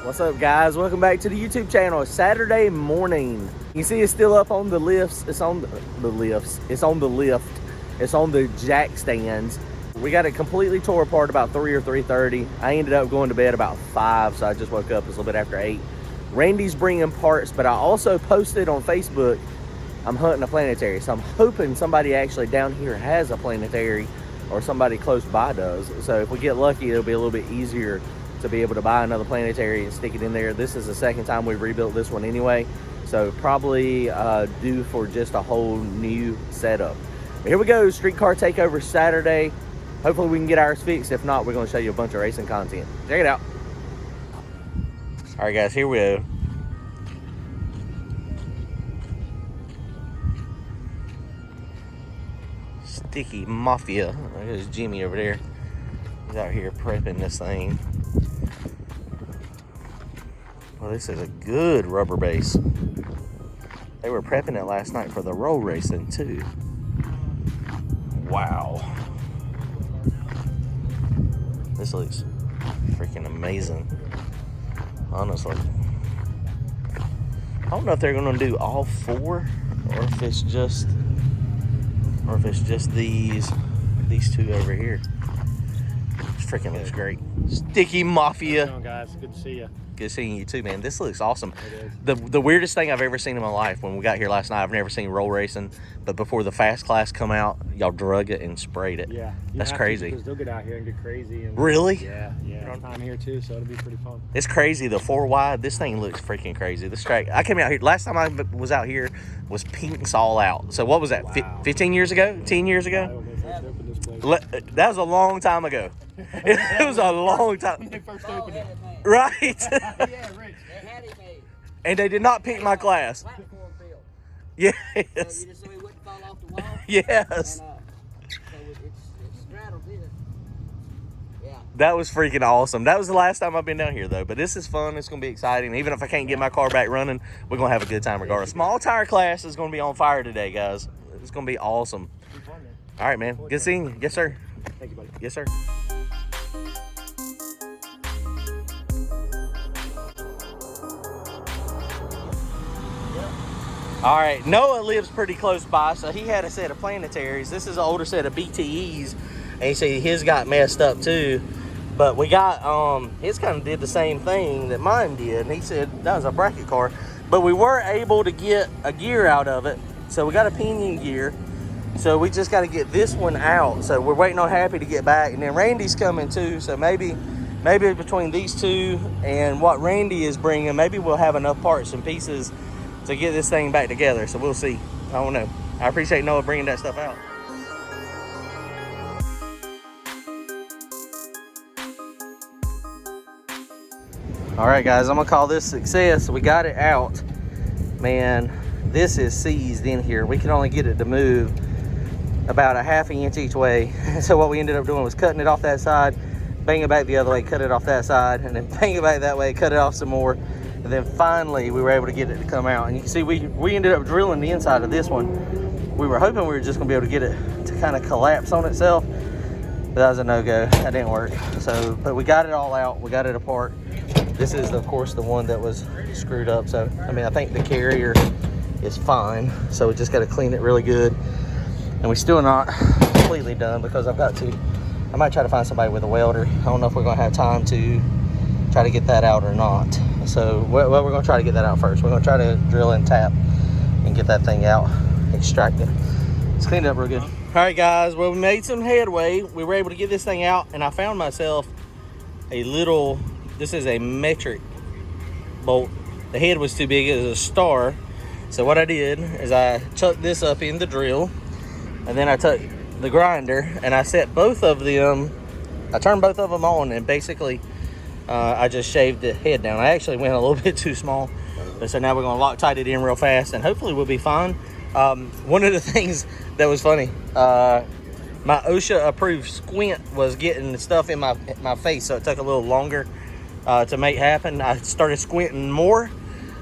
What's up, guys? Welcome back to the YouTube channel. It's Saturday morning. You see it's still up on the lifts. It's on the lifts. It's on the lift. It's on the jack stands. We got it completely tore apart about 3 or 3:30. I ended up going to bed about 5, so I just woke up. It's a little bit after 8. Randy's bringing parts, but I also posted on Facebook I'm hunting a planetary. So I'm hoping somebody actually down here has a planetary or somebody close by does. So if we get lucky, it'll be a little bit easier to be able to buy another planetary and stick it in there. This is the second time we've rebuilt this one anyway, so probably due for just a whole new setup. But here we go, streetcar takeover Saturday. Hopefully we can get ours fixed. If not, we're going to show you a bunch of racing content. Check it out. All right, guys, here we go. Sticky Mafia. There's Jimmy over there. He's out here prepping this thing. Well, this is a good rubber base. They were prepping it last night for the roll racing too. Wow. This looks freaking amazing. Honestly. I don't know if they're gonna do all 4 or if it's just these two over here. It freaking looks great. Sticky Mafia. How you doing, guys? Good to see you. Good seeing you too, man. This looks awesome. It is. The weirdest thing I've ever seen in my life, when we got here last night, I've never seen roll racing, but before the fast class come out, y'all drug it and sprayed it. Yeah. That's crazy. Because they'll get out here and get crazy. And, Really? Yeah. I'm here too, so it'll be pretty fun. It's crazy. The 4 wide, this thing looks freaking crazy. This track, I came out here, last time I was out here was Pinks all out. So what was that, Wow. 15 years ago? 10 years ago? When they first opened this place. That was a long time ago. It was a long When time. they first opened it. Right? Yeah, Rich. They had him a And they did not pick my class. platform built. Yes. So you just so he wouldn't fall off the wall. Yes. And, so it straddled it. Yeah. That was freaking awesome. That was the last time I've been down here, though. But this is fun. It's going to be exciting. Even if I can't get my car back running, we're going to have a good time regardless. Small tire class is going to be on fire today, guys. It's going to be awesome. It'll be fun, man. All right, man. Good seeing you. Yes, sir. Thank you, buddy. Yes, sir. All right, Noah lives pretty close by, so he had a set of planetaries. This is an older set of BTEs, and you see his got messed up too. But we got, his kind of did the same thing that mine did, and he said that was a bracket car. But we were able to get a gear out of it, so we got a pinion gear. So we just got to get this one out. So we're waiting on Happy to get back, and then Randy's coming too. So maybe between these two and what Randy is bringing, maybe we'll have enough parts and pieces to get this thing back together. So we'll see. I don't know. I appreciate Noah bringing that stuff out. All right, guys, I'm gonna call this success. We got it out. Man, this is seized in here. We can only get it to move about a ½ inch each way. So what we ended up doing was cutting it off that side, bang it back the other way, cut it off that side, and then bang it back that way, cut it off some more. And then finally we were able to get it to come out. And you can see we ended up drilling the inside of this one. We were hoping we were just gonna be able to get it to kind of collapse on itself, but that was a no-go. That didn't work. So, but we got it all out. We got it apart. This is, of course, the one that was screwed up. So, I mean, I think the carrier is fine. So we just got to clean it really good. And we're still not completely done because I might try to find somebody with a welder. I don't know if we're going to have time to try to get that out or not. So, well, we're going to try to get that out first. We're going to try to drill and tap and get that thing out, extract it. It's cleaned up real good. All right, guys. Well, we made some headway. We were able to get this thing out, and I found myself a little... This is a metric bolt. The head was too big. It was a star. So what I did is I chucked this up in the drill, and then I took the grinder and I set both of them. I turned both of them on, and basically I just shaved the head down. I actually went a little bit too small, so now we're gonna Loctite it in real fast, and hopefully we'll be fine. One of the things that was funny, my OSHA approved squint was getting the stuff in my face, so it took a little longer to make happen. I started squinting more,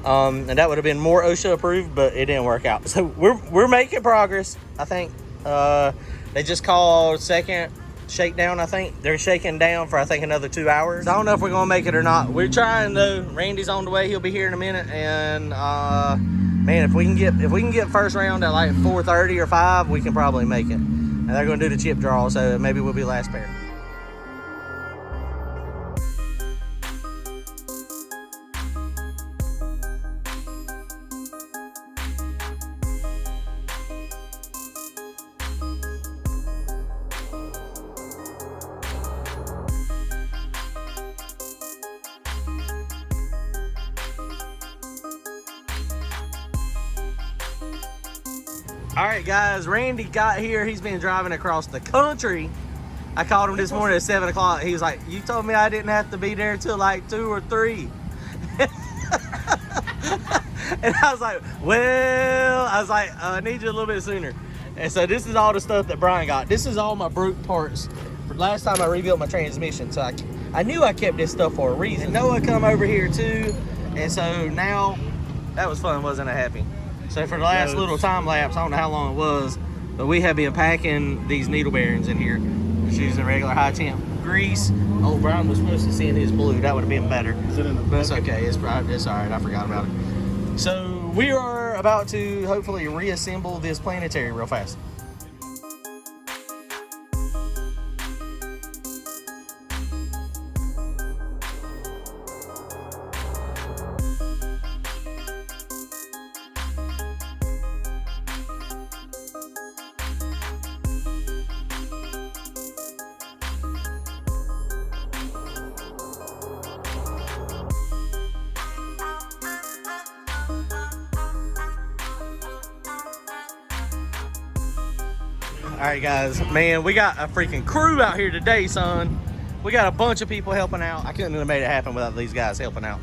and that would have been more OSHA approved, but it didn't work out. So we're making progress. I think they just called second shakedown, I think. They're shaking down for, I think, another 2 hours. So I don't know if we're gonna make it or not. We're trying though. Randy's on the way. He'll be here in a minute. And man, if we can get first round at like 4:30 or 5, we can probably make it. And they're gonna do the chip draw, so maybe we'll be last pair. All right, guys, Randy got here. He's been driving across the country. I called him this morning at 7 o'clock. He was like, you told me I didn't have to be there till like 2 or 3. And I was like, well, I need you a little bit sooner. And so this is all the stuff that Brian got. This is all my brute parts. Last time I rebuilt my transmission, so I knew I kept this stuff for a reason. Noah come over here too, and so now, that was fun, wasn't it, Happy? So for the last little time lapse, I don't know how long it was, but we have been packing these needle bearings in here. Just using regular high temp grease. Oh, Brian was supposed to send his blue. That would have been better. But it's okay. It's all right. I forgot about it. So we are about to hopefully reassemble this planetary real fast. All right, guys, man, we got a freaking crew out here today, son. We got a bunch of people helping out. I couldn't have made it happen without these guys helping out.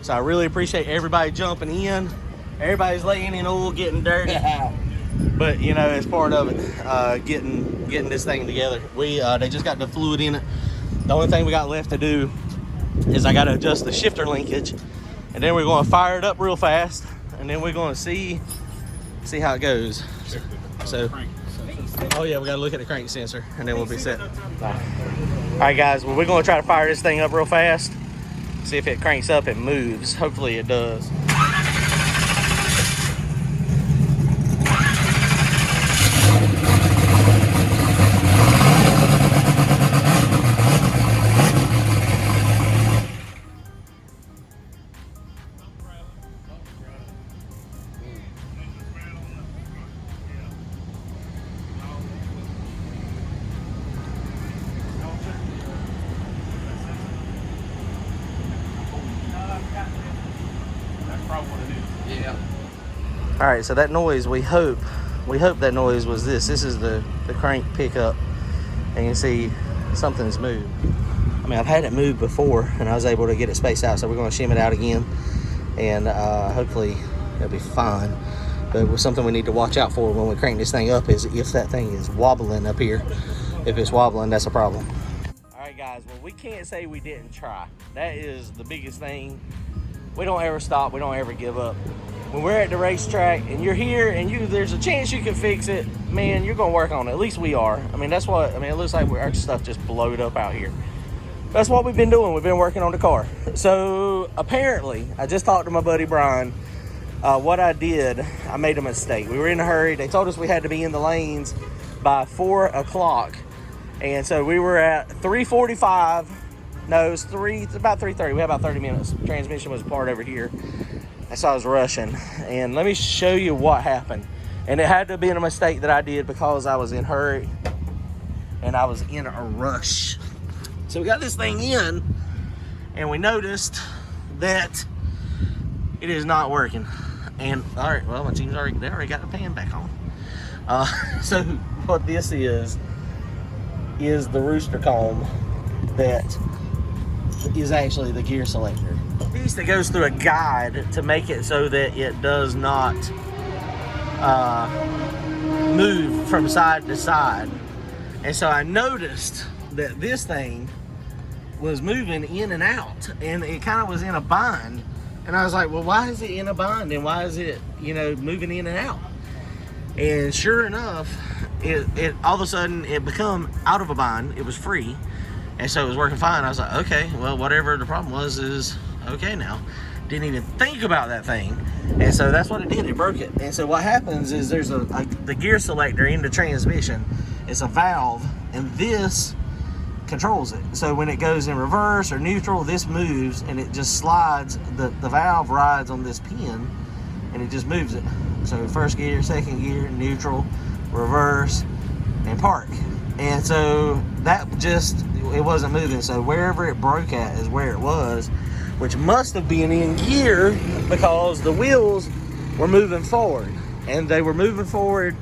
So I really appreciate everybody jumping in. Everybody's laying in oil, getting dirty. But you know, it's part of it, getting this thing together. They just got the fluid in it. The only thing we got left to do is I got to adjust the shifter linkage, and then we're going to fire it up real fast, and then we're going to see how it goes. So. Oh yeah, we gotta look at the crank sensor and then we'll be set. All right, guys, well, we're gonna try to fire this thing up real fast, see if it cranks up and moves. Hopefully it does. Yeah. All right, so that noise, we hope that noise was this. This is the crank pickup, and you can see something's moved. I mean, I've had it move before, and I was able to get it spaced out, so we're going to shim it out again, and hopefully it'll be fine. But something we need to watch out for when we crank this thing up is if that thing is wobbling up here. If it's wobbling, that's a problem. All right, guys, well, we can't say we didn't try. That is the biggest thing. We don't ever stop. We don't ever give up. When we're at the racetrack and you're here and there's a chance you can fix it, man, you're going to work on it. At least we are. I mean, that's what, it looks like our stuff just blowed up out here. That's what we've been doing. We've been working on the car. So apparently, I just talked to my buddy Brian. What I did, I made a mistake. We were in a hurry. They told us we had to be in the lanes by 4 o'clock. And so we were at 3:45. No, it's about 3:30. We had about 30 minutes. Transmission was apart over here. And so I was rushing. And let me show you what happened. And it had to have been a mistake that I did because I was in a hurry and I was in a rush. So we got this thing in and we noticed that it is not working. And all right, well, my team's they already got the pan back on. So what this is the rooster comb that is actually the gear selector. Piece that goes through a guide to make it so that it does not move from side to side. And so I noticed that this thing was moving in and out, and it kind of was in a bind. And I was like, well, why is it in a bind and why is it, moving in and out? And sure enough, it all of a sudden it become out of a bind. It was free, and so it was working fine. I was like, okay, well, whatever the problem was is okay now. Didn't even think about that thing, and so that's what it did. It broke it. And so what happens is there's the gear selector in the transmission. It's a valve, and this controls it. So when it goes in reverse or neutral, this moves, and it just slides. The valve rides on this pin, and it just moves it. So first gear, second gear, neutral, reverse, and park. And so that just, it wasn't moving. So wherever it broke at is where it was, which must have been in gear because the wheels were moving forward, and they were moving forward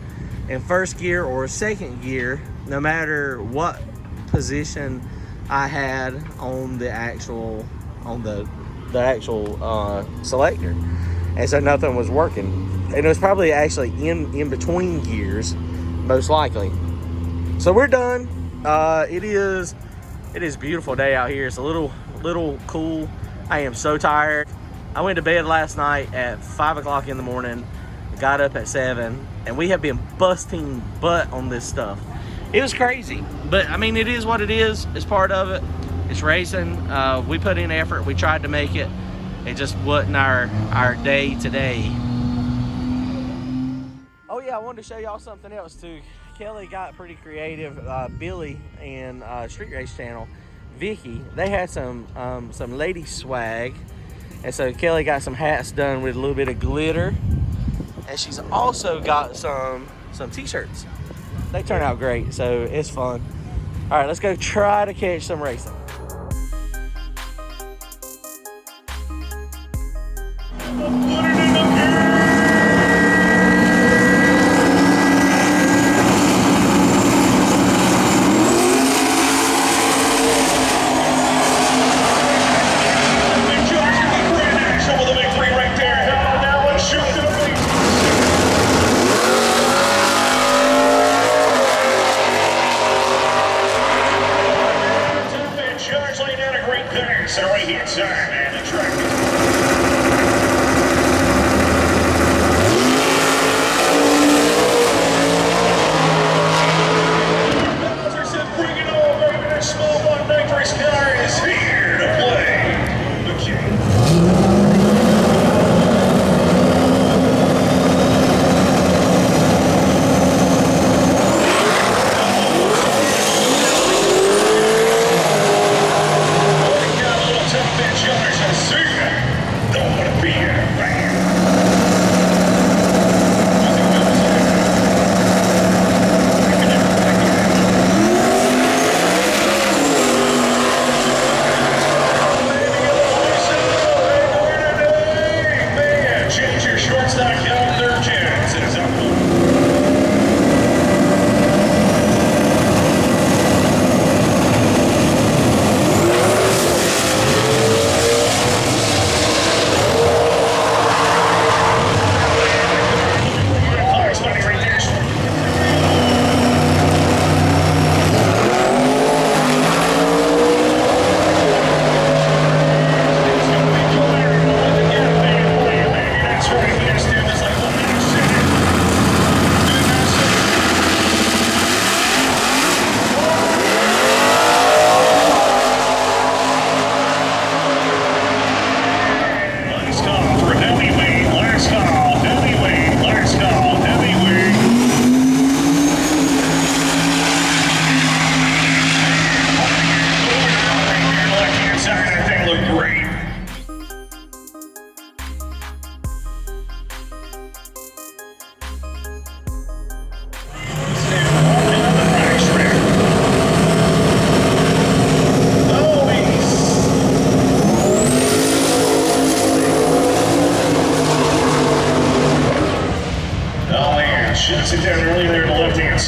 in first gear or second gear, no matter what position I had on the actual selector. And so nothing was working, and it was probably actually in between gears, most likely. So we're done. It is a beautiful day out here. It's a little cool. I am so tired. I went to bed last night at 5 o'clock in the morning, got up at 7, and we have been busting butt on this stuff. It was crazy, but I mean, it is what it is. It's part of it. It's racing. We put in effort. We tried to make it. It just wasn't our day today. Oh yeah, I wanted to show y'all something else too. Kelly got pretty creative. Billy and Street Race Channel, Vicky, they had some lady swag, and so Kelly got some hats done with a little bit of glitter, and she's also got some t-shirts. They turn out great, so it's fun. All right, let's go try to catch some racing.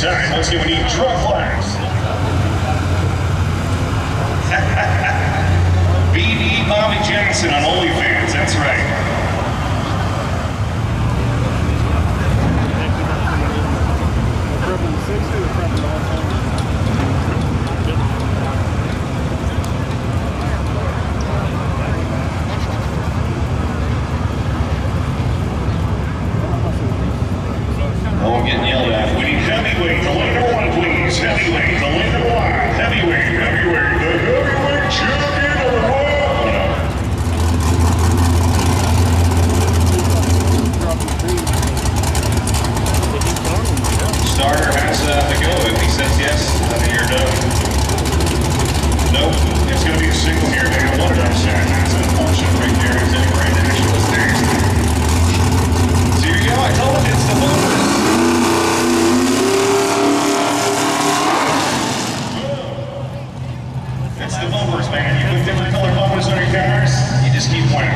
Let's see what he drug class. BD Bobby Jackson on OnlyFans, that's right. Oh, we're getting yelled at. We need heavyweight. It's the bumpers, man. You put different color bumpers on your cars, you just keep winning.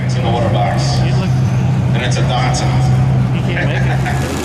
It's in the water box. And it's a Datsun. You can't make it.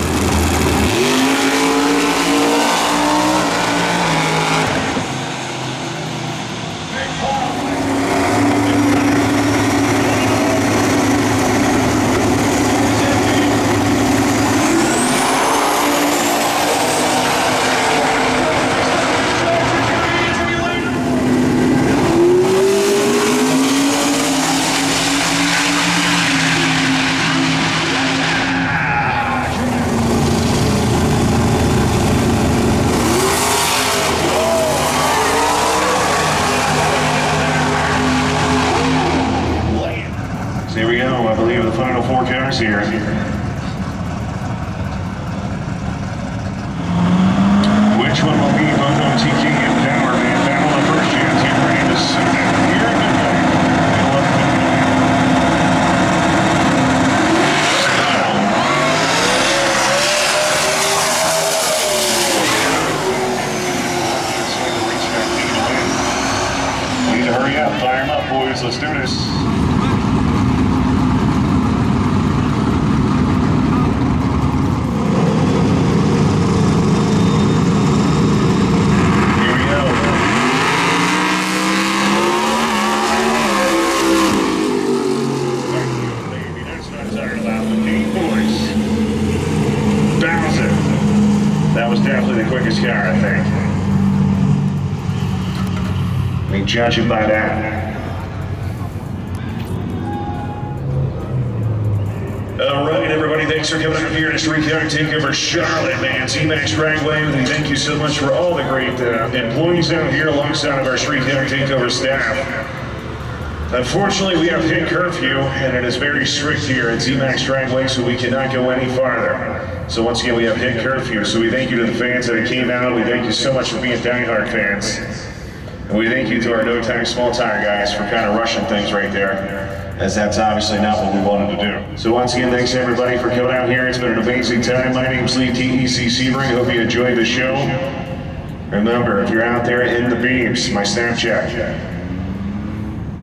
So here we go. I believe the final 4 cars here. Which one will be Moto TK and Power Man battle the first chance? Get ready to set it. Here in the day. We need to hurry up. Fire them up, boys. Let's do this. That was definitely the quickest car, I think. We judge it by that. All right, everybody, thanks for coming out here to Street Car Takeover Charlotte, man. Z-Max Dragway, and thank you so much for all the great employees out here alongside of our Street Car Takeover staff. Unfortunately, we have hit curfew, and it is very strict here at Z-Max Dragway, so we cannot go any farther. So once again, we have hit curfew, so we thank you to the fans that came out. We thank you so much for being diehard fans. And we thank you to our no-time small tire guys for kind of rushing things right there, as that's obviously not what we wanted to do. So once again, thanks everybody for coming out here. It's been an amazing time. My name's Lee TEC Sebring. Hope you enjoyed the show. Remember, if you're out there in the beams, my Snapchat,